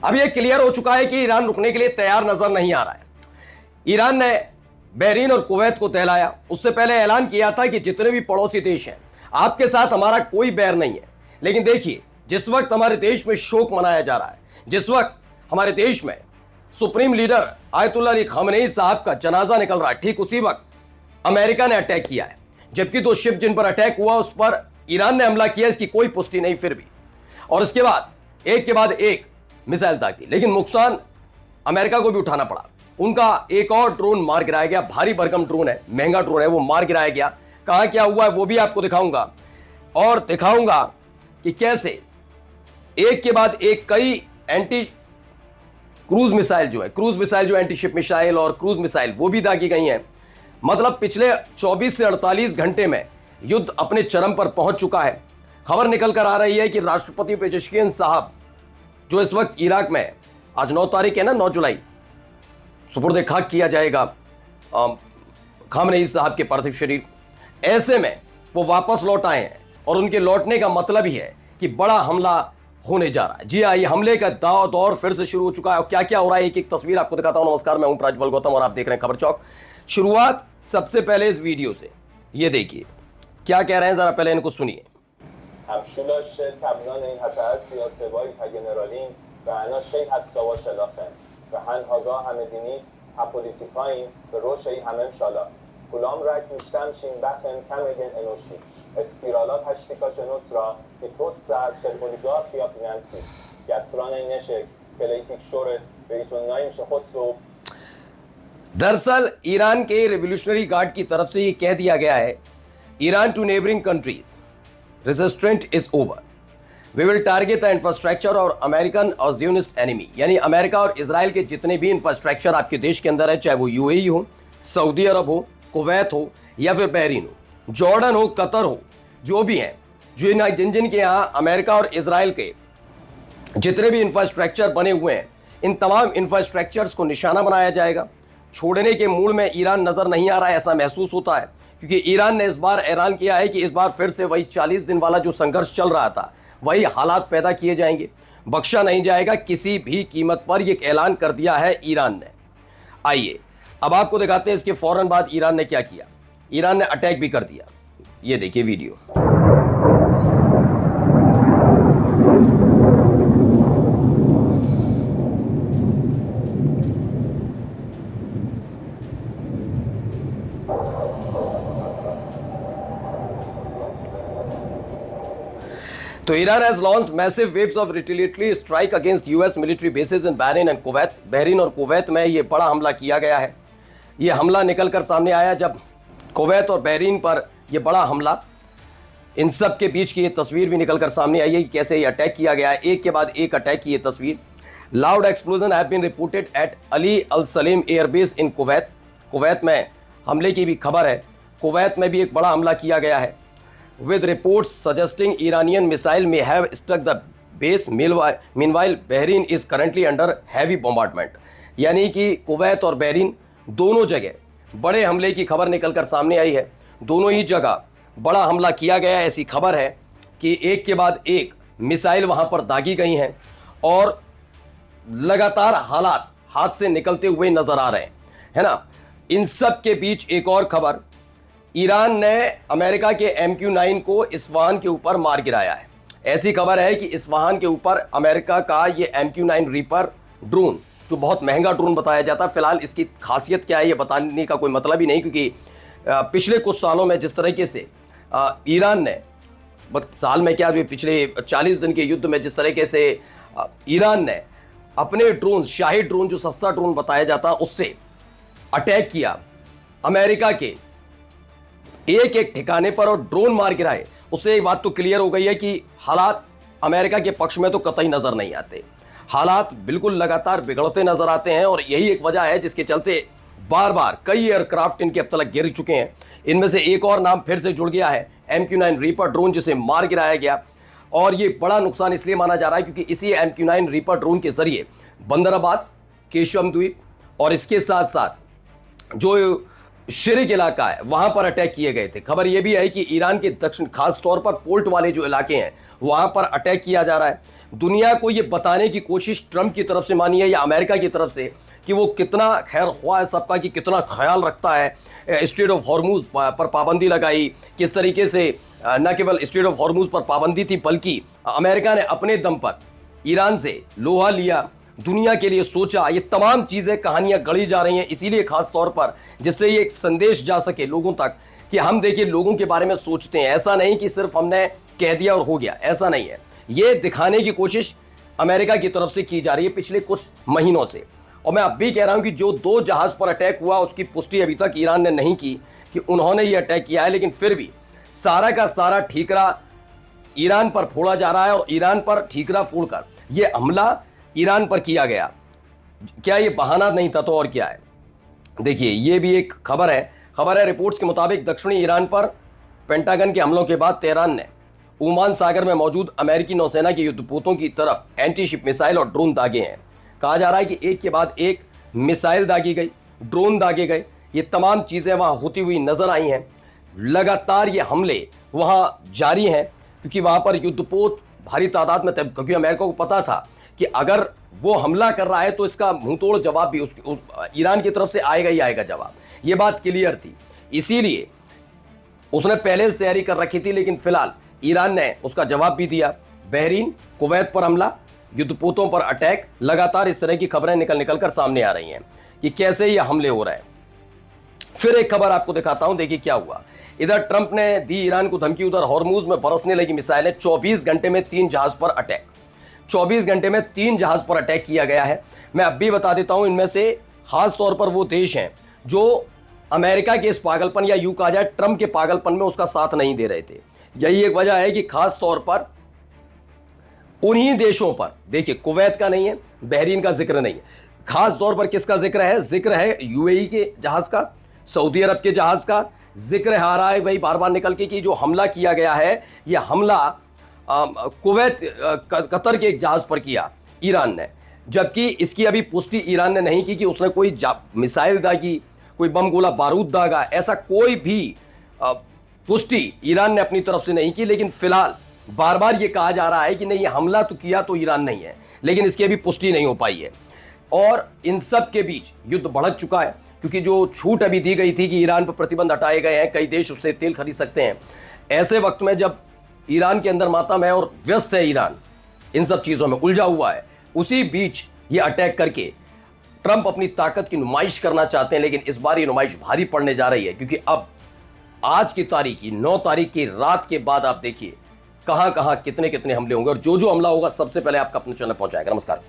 अब यह क्लियर हो चुका है कि ईरान रुकने के लिए तैयार नजर नहीं आ रहा है। ईरान ने बहरीन और कुवैत को दहलाया। उससे पहले ऐलान किया था कि जितने भी पड़ोसी देश हैं, आपके साथ हमारा कोई बैर नहीं है। लेकिन देखिए, जिस वक्त हमारे देश में शोक मनाया जा रहा है, जिस वक्त हमारे देश में supreme leader Ayatollah Ali Khamenei साहब का जनाजा निकल रहा है, ठीक उसी वक्त अमेरिका ने अटैक किया है। जबकि दो शिप जिन पर अटैक हुआ उस पर ईरान ने हमला किया, इसकी कोई पुष्टि नहीं फिर भी। और इसके बाद एक के बाद एक मिसाइल दागी, लेकिन नुकसान अमेरिका को भी उठाना पड़ा। उनका एक और ड्रोन मार गिराया गया, भारी भरकम ड्रोन है, महंगा ड्रोन है, वो मार गिराया गया। कहां क्या हुआ है वो भी आपको दिखाऊंगा, और दिखाऊंगा कि कैसे एक के बाद एक कई एंटी क्रूज मिसाइल जो एंटी शिप मिसाइल और क्रूज मिसाइल वो भी दागी गई हैं। मतलब पिछले 24 से 48 घंटे में युद्ध अपने चरम पर पहुंच चुका है। खबर निकल कर आ रही है कि राष्ट्रपति पेजेश्कियन साहब जो इस वक्त इराक में, आज 9 तारीख है ना, 9 जुलाई, सुपुर्द खाक किया जाएगा खामनेई साहब के पार्थिव शरीर। ऐसे में वो वापस लौट आए हैं और उनके लौटने का मतलब ही है कि बड़ा हमला होने जा रहा है। जी हाँ, ये हमले का दौर फिर से शुरू हो चुका है। और क्या क्या हो रहा है एक एक तस्वीर आपको दिखाता हूं। नमस्कार, मैं हूं प्राज्वल गौतम और आप देख रहे हैं खबर चौक। शुरुआत सबसे पहले इस वीडियो से, ये देखिए क्या कह रहे हैं, जरा पहले इनको सुनिए। כולם רק משתמשים בכם כמגן אנושי. אספירלות השתיקה שנוצרה כתוצאה של אוליגרכיה פיננסית. יצרני נשק, כלי תקשורת ועיתונאים שחוצבו. दरअसल ईरान के रेवोल्यूशनरी गार्ड की तरफ से ये कह दिया गया है, Iran to neighbouring countries, resistant is over, we will target the infrastructure और अमेरिकन और ज़ियोनिस्ट एनिमी। यानी अमेरिका और इजराइल के जितने भी इंफ्रास्ट्रक्चर आपके देश के अंदर है, चाहे वो यूएई हो, सऊदी अरब हो, कुवैत हो या फिर बहरीन हो, जॉर्डन हो, कतर हो, जो भी हैं, जिन जिन के यहाँ अमेरिका और इजराइल के जितने भी इंफ्रास्ट्रक्चर बने हुए हैं, इन तमाम इंफ्रास्ट्रक्चर्स को निशाना बनाया जाएगा। छोड़ने के मूड में ईरान नजर नहीं आ रहा है, ऐसा महसूस होता है, क्योंकि ईरान ने इस बार ऐलान किया है कि इस बार फिर से वही 40 दिन वाला जो संघर्ष चल रहा था, वही हालात पैदा किए जाएंगे, बख्शा नहीं जाएगा किसी भी कीमत पर। यह ऐलान कर दिया है ईरान ने। आइए अब आपको दिखाते हैं इसके फौरन बाद ईरान ने क्या किया। ईरान ने अटैक भी कर दिया, ये देखिए वीडियो। तो Iran has launched massive waves of retaliatory strike against US military bases in Bahrain and Kuwait। Bahrain और कुवैत में ये बड़ा हमला किया गया है। ये हमला निकल कर सामने आया जब कुवैत और बहरीन पर ये बड़ा हमला, इन सब के बीच की ये तस्वीर भी निकल कर सामने आई है कि कैसे ये अटैक किया गया है, एक के बाद एक अटैक की ये तस्वीर। Loud explosion have been reported at Ali al Salem airbase in Kuwait. Kuwait में हमले की भी खबर है, कुवैत में भी एक बड़ा हमला किया गया है। with reports suggesting Iranian missile may have struck the base। meanwhile Bahrain is currently under heavy bombardment। यानी कि कुवैत और बहरीन दोनों जगह बड़े हमले की खबर निकलकर सामने आई है। दोनों ही जगह बड़ा हमला किया गया है। ऐसी खबर है कि एक के बाद एक मिसाइल वहां पर दागी गई हैं और लगातार हालात हाथ से निकलते हुए नजर आ रहे हैं, है ना। इन सब के बीच एक और खबर, ईरान ने अमेरिका के MQ-9 को इस्फहान के ऊपर मार गिराया है। ऐसी खबर है कि इस्फहान के ऊपर अमेरिका का ये MQ-9 रीपर ड्रोन, जो बहुत महंगा ड्रोन बताया जाता है, फिलहाल इसकी खासियत क्या है ये बताने का कोई मतलब ही नहीं, क्योंकि पिछले कुछ सालों में जिस तरीके से ईरान ने, साल में क्या, पिछले 40 दिन के युद्ध में जिस तरीके से ईरान ने अपने ड्रोन, शाही ड्रोन जो सस्ता ड्रोन बताया जाता, उससे अटैक किया, अमेरिका के एक एक ठिकाने पर और ड्रोन मार गिराए, उससे एक बात तो क्लियर हो गई है कि हालात अमेरिका के पक्ष में तो कतई नजर नहीं आते। हालात बिल्कुल लगातार बिगड़ते नजर आते हैं और यही एक वजह है जिसके चलते बार बार कई एयरक्राफ्ट इनके अब तक गिर चुके हैं। इनमें से एक और नाम फिर से जुड़ गया है, MQ-9 रीपर ड्रोन, जिसे मार गिराया गया। और ये बड़ा नुकसान इसलिए माना जा रहा है क्योंकि इसी MQ-9 रीपर ड्रोन के जरिए बंदर अब्बास, केशम द्वीप और इसके साथ साथ जो शिरिक इलाका है वहां पर अटैक किए गए थे। खबर यह भी है कि ईरान के दक्षिण, खास तौर पर पोर्ट वाले जो इलाके हैं वहां पर अटैक किया जा रहा है। दुनिया को ये बताने की कोशिश ट्रंप की तरफ से मानी है या अमेरिका की तरफ से कि वो कितना खैर ख्वाह है सबका, कि कितना ख्याल रखता है। स्ट्रेट ऑफ हॉर्मूज पर पाबंदी लगाई, किस तरीके से न केवल स्ट्रेट ऑफ हॉर्मूज पर पाबंदी थी बल्कि अमेरिका ने अपने दम पर ईरान से लोहा लिया, दुनिया के लिए सोचा। ये तमाम चीज़ें कहानियां गढ़ी जा रही हैं इसीलिए खास तौर पर, जिससे ये एक संदेश जा सके लोगों तक कि हम देखिए लोगों के बारे में सोचते हैं। ऐसा नहीं कि सिर्फ हमने कह दिया और हो गया, ऐसा नहीं है। ये दिखाने की कोशिश अमेरिका की तरफ से की जा रही है पिछले कुछ महीनों से। और मैं अब भी कह रहा हूं कि जो 2 जहाज पर अटैक हुआ उसकी पुष्टि अभी तक ईरान ने नहीं की कि उन्होंने ये अटैक किया है, लेकिन फिर भी सारा का सारा ठीकरा ईरान पर फोड़ा जा रहा है और ईरान पर ठीकरा फोड़कर यह हमला ईरान पर किया गया। क्या ये बहाना नहीं था तो और क्या है? देखिए ये भी एक खबर है रिपोर्ट्स के मुताबिक दक्षिणी ईरान पर पेंटागन के हमलों के बाद तेहरान ने ओमान सागर में मौजूद अमेरिकी नौसेना के युद्धपोतों की तरफ एंटी शिप मिसाइल और ड्रोन दागे हैं। कहा जा रहा है कि एक के बाद एक मिसाइल दागी गई, ड्रोन दागे गए। ये तमाम चीज़ें वहाँ होती हुई नजर आई हैं। लगातार ये हमले वहाँ जारी हैं क्योंकि वहाँ पर युद्धपोत भारी तादाद में थे, क्योंकि अमेरिका को पता था कि अगर वो हमला कर रहा है तो इसका मुंहतोड़ जवाब भी ईरान की तरफ से आएगा ही आएगा जवाब। ये बात क्लियर थी, इसीलिए उसने पहले से तैयारी कर रखी थी। लेकिन फिलहाल ईरान ने उसका जवाब भी दिया। बहरीन, कुवैत पर हमला, युद्धपोतों पर अटैक, लगातार इस तरह की खबरें निकल कर सामने आ रही हैं कि कैसे ये हमले हो रहे हैं। फिर एक खबर आपको दिखाता हूं, देखिए क्या हुआ। इधर ट्रंप ने दी ईरान को धमकी, उधर हॉर्मूज में बरसने लगी मिसाइलें। 24 घंटे में 3 जहाज पर अटैक, 24 घंटे में 3 जहाज पर अटैक किया गया है। मैं अब भी बता देता हूं, इनमें से खास तौर पर वो देश हैं जो अमेरिका के इस पागलपन या यूं कहा जाए ट्रंप के पागलपन में उसका साथ नहीं दे रहे थे। यही एक वजह है कि खास तौर पर उन्हीं देशों पर, देखिए कुवैत का नहीं है, बहरीन का जिक्र नहीं है, खास तौर पर किसका जिक्र है यूएई के जहाज का, सऊदी अरब के जहाज का जिक्र आ रहा है भाई बार बार निकल के कि जो हमला किया गया है यह हमला कुवैत कतर के एक जहाज पर किया ईरान ने। जबकि इसकी अभी पुष्टि ईरान ने नहीं की कि उसने कोई मिसाइल दागी, कोई बम गोला बारूद दागा, ऐसा कोई भी पुष्टि ईरान ने अपनी तरफ से नहीं की। लेकिन फिलहाल बार बार ये कहा जा रहा है कि नहीं ये हमला तो किया तो ईरान नहीं है, लेकिन इसकी अभी पुष्टि नहीं हो पाई है। और इन सब के बीच युद्ध भड़क चुका है क्योंकि जो छूट अभी दी गई थी कि ईरान पर प्रतिबंध हटाए गए हैं, कई देश उससे तेल खरीद सकते हैं। ऐसे वक्त में जब ईरान के अंदर मातम है और व्यस्त है ईरान, इन सब चीज़ों में उलझा हुआ है, उसी बीच ये अटैक करके ट्रंप अपनी ताकत की नुमाइश करना चाहते हैं। लेकिन इस बार ये नुमाइश भारी पड़ने जा रही है क्योंकि अब आज की तारीख की 9 तारीख की रात के बाद आप देखिए कहां कहां कितने कितने हमले होंगे और जो हमला होगा सबसे पहले आपका अपने चैनल पहुंचाएगा। नमस्कार।